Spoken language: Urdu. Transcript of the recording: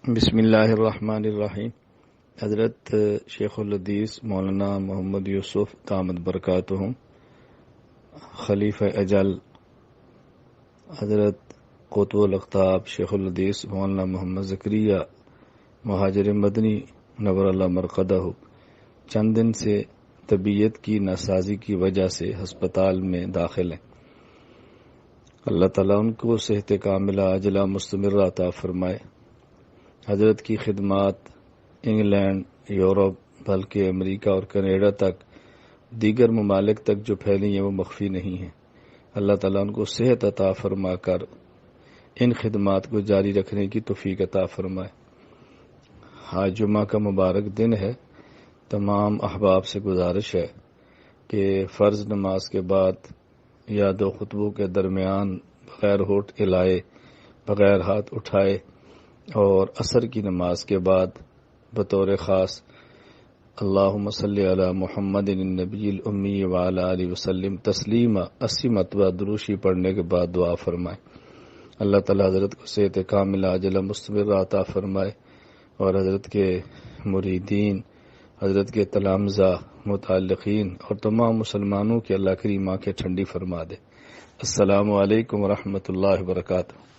بسم اللہ الرحمن الرحیم۔ حضرت شیخ الحدیث مولانا محمد یوسف دامت برکاتہم، خلیفہ اجل حضرت قطب الاقطاب شیخ الحدیث مولانا محمد زکریا مہاجر مدنی نور اللہ مرقدہ چند دن سے طبیعت کی ناسازی کی وجہ سے ہسپتال میں داخل ہیں۔ اللہ تعالیٰ ان کو صحت کاملہ عاجلہ مستمرہ عطا فرمائے۔ حضرت کی خدمات انگلینڈ، یورپ، بلکہ امریکہ اور کینیڈا تک، دیگر ممالک تک جو پھیلی ہیں وہ مخفی نہیں ہیں۔ اللہ تعالیٰ ان کو صحت عطا فرما کر ان خدمات کو جاری رکھنے کی توفیق عطا فرمائے۔ آج جمعہ کا مبارک دن ہے۔ تمام احباب سے گزارش ہے کہ فرض نماز کے بعد یا دو خطبوں کے درمیان بغیر ہونٹ ہلائے، بغیر ہاتھ اٹھائے اور عصر کی نماز کے بعد بطور خاص اللہم صلی علی محمد النبی الامی وعلی آلہ وسلم تسلیما 80 مرتبہ دروشی پڑھنے کے بعد دعا فرمائے۔ اللہ تعالی حضرت کو صحت کاملہ عاجلہ مستمرہ عطا فرمائے اور حضرت کے مریدین، حضرت کے تلامذہ، متعلقین اور تمام مسلمانوں کی اللہ کریم آنکھیں ٹھنڈی فرما دے۔ السلام علیکم ورحمۃ اللہ وبرکاتہ۔